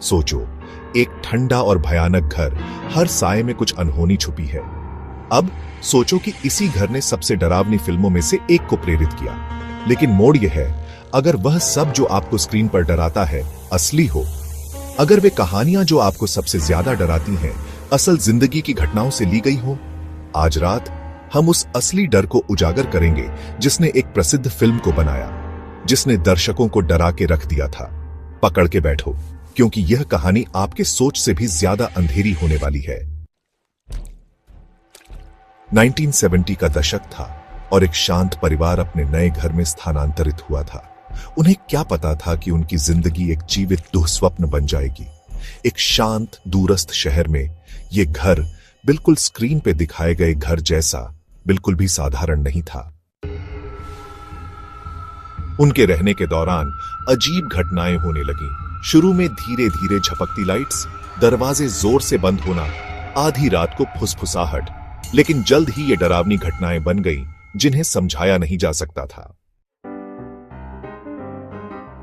सोचो, एक ठंडा और भयानक घर, हर साए में कुछ अनहोनी छुपी है। अब सोचो कि इसी घर ने सबसे डरावनी फिल्मों में से एक को प्रेरित किया। लेकिन मोड़ यह है, अगर वह सब जो आपको स्क्रीन पर डराता है असली हो, अगर वे कहानियां जो आपको सबसे ज्यादा डराती हैं असल जिंदगी की घटनाओं से ली गई हो, आज रात हम उस असली डर को उजागर करेंगे जिसने एक प्रसिद्ध फिल्म को बनाया, जिसने दर्शकों को डरा के रख दिया था। पकड़ के बैठो, क्योंकि यह कहानी आपके सोच से भी ज्यादा अंधेरी होने वाली है। 1970 का दशक था और एक शांत परिवार अपने नए घर में स्थानांतरित हुआ था। उन्हें क्या पता था कि उनकी जिंदगी एक जीवित दुःस्वप्न बन जाएगी। एक शांत दूरस्थ शहर में यह घर बिल्कुल स्क्रीन पे दिखाए गए घर जैसा बिल्कुल भी साधारण नहीं था। उनके रहने के दौरान अजीब घटनाएं होने लगी। शुरू में धीरे धीरे झपकती लाइट्स, दरवाजे जोर से बंद होना, आधी रात को फुसफुसाहट, लेकिन जल्द ही ये डरावनी घटनाएं बन गईं जिन्हें समझाया नहीं जा सकता था।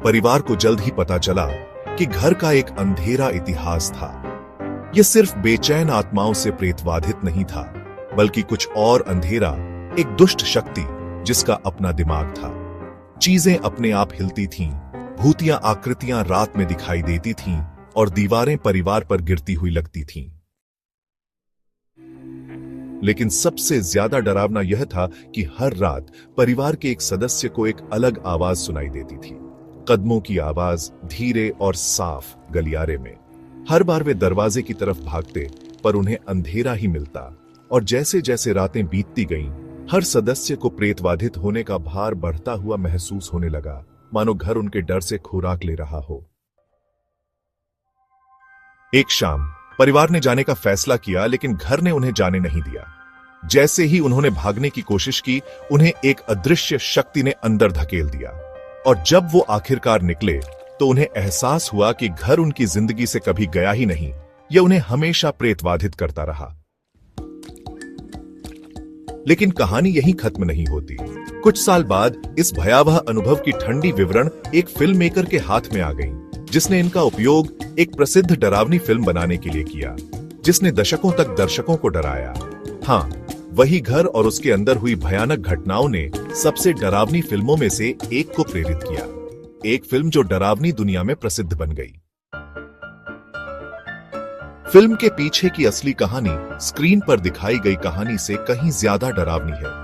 परिवार को जल्द ही पता चला कि घर का एक अंधेरा इतिहास था। यह सिर्फ बेचैन आत्माओं से प्रेतवाधित नहीं था, बल्कि कुछ और अंधेरा, एक दुष्ट शक्ति जिसका अपना दिमाग था। चीजें अपने आप हिलती थीं, भूतिया आकृतियां रात में दिखाई देती थीं और दीवारें परिवार पर गिरती हुई लगती थीं। लेकिन सबसे ज्यादा डरावना यह था कि हर रात परिवार के एक सदस्य को एक अलग आवाज सुनाई देती थी। कदमों की आवाज, धीरे और साफ गलियारे में। हर बार वे दरवाजे की तरफ भागते, पर उन्हें अंधेरा ही मिलता। और जैसे जैसे रातें बीतती गईं, हर सदस्य को प्रेतवाधित होने का भार बढ़ता हुआ महसूस होने लगा, मानो घर उनके डर से खुराक ले रहा हो। एक शाम परिवार ने जाने का फैसला किया, लेकिन घर ने उन्हें जाने नहीं दिया। जैसे ही उन्होंने भागने की कोशिश की, उन्हें एक अदृश्य शक्ति ने अंदर धकेल दिया। और जब वो आखिरकार निकले, तो उन्हें एहसास हुआ कि घर उनकी जिंदगी से कभी गया ही नहीं, यह उन्हें हमेशा प्रेतवाधित करता रहा। लेकिन कहानी यहीं खत्म नहीं होती। कुछ साल बाद इस भयावह अनुभव की ठंडी विवरण एक फिल्म मेकर के हाथ में आ गई, जिसने इनका उपयोग एक प्रसिद्ध डरावनी फिल्म बनाने के लिए किया, जिसने दशकों तक दर्शकों को डराया। हाँ, वही घर और उसके अंदर हुई भयानक घटनाओं ने सबसे डरावनी फिल्मों में से एक को प्रेरित किया। एक फिल्म जो डरावनी दुनिया में प्रसिद्ध बन गई। फिल्म के पीछे की असली कहानी स्क्रीन पर दिखाई गई कहानी से कहीं ज्यादा डरावनी है।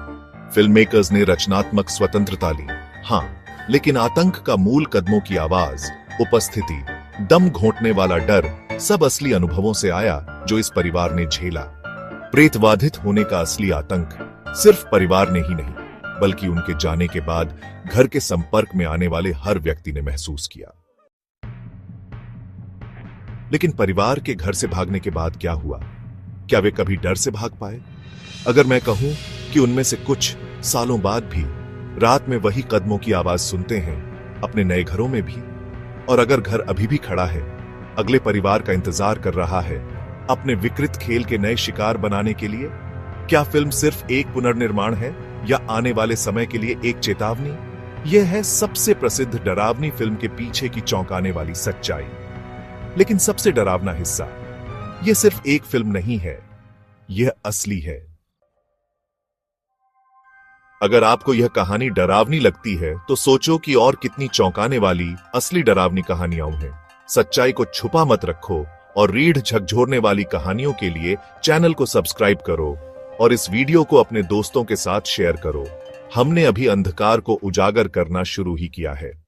फिल्म मेकर्स ने रचनात्मक स्वतंत्रता ली, हाँ, लेकिन आतंक का मूल कदमों की आवाज, उपस्थिति, दम घोंटने वाला डर, सब असली अनुभवों से आया जो इस परिवार ने झेला। प्रेतवाधित होने का असली आतंक सिर्फ परिवार ने ही नहीं, बल्कि उनके जाने के बाद घर के संपर्क में आने वाले हर व्यक्ति ने महसूस किया। लेकिन परिवार के घर से भागने के बाद क्या हुआ? क्या वे कभी डर से भाग पाए? अगर मैं कहूं कि उनमें से कुछ सालों बाद भी रात में वही कदमों की आवाज सुनते हैं, अपने नए घरों में भी, और अगर घर अभी भी खड़ा है, अगले परिवार का इंतजार कर रहा है, अपने विकृत खेल के नए शिकार बनाने के लिए, क्या फिल्म सिर्फ एक पुनर्निर्माण है या आने वाले समय के लिए एक चेतावनी? यह है सबसे प्रसिद्ध डरावनी फिल्म के पीछे की चौंकाने वाली सच्चाई। लेकिन सबसे डरावना हिस्सा, यह सिर्फ एक फिल्म नहीं है, यह असली है। अगर आपको यह कहानी डरावनी लगती है, तो सोचो कि और कितनी चौंकाने वाली असली डरावनी कहानियां हैं। सच्चाई को छुपा मत रखो और रीढ़ झकझोरने वाली कहानियों के लिए चैनल को सब्सक्राइब करो और इस वीडियो को अपने दोस्तों के साथ शेयर करो। हमने अभी अंधकार को उजागर करना शुरू ही किया है।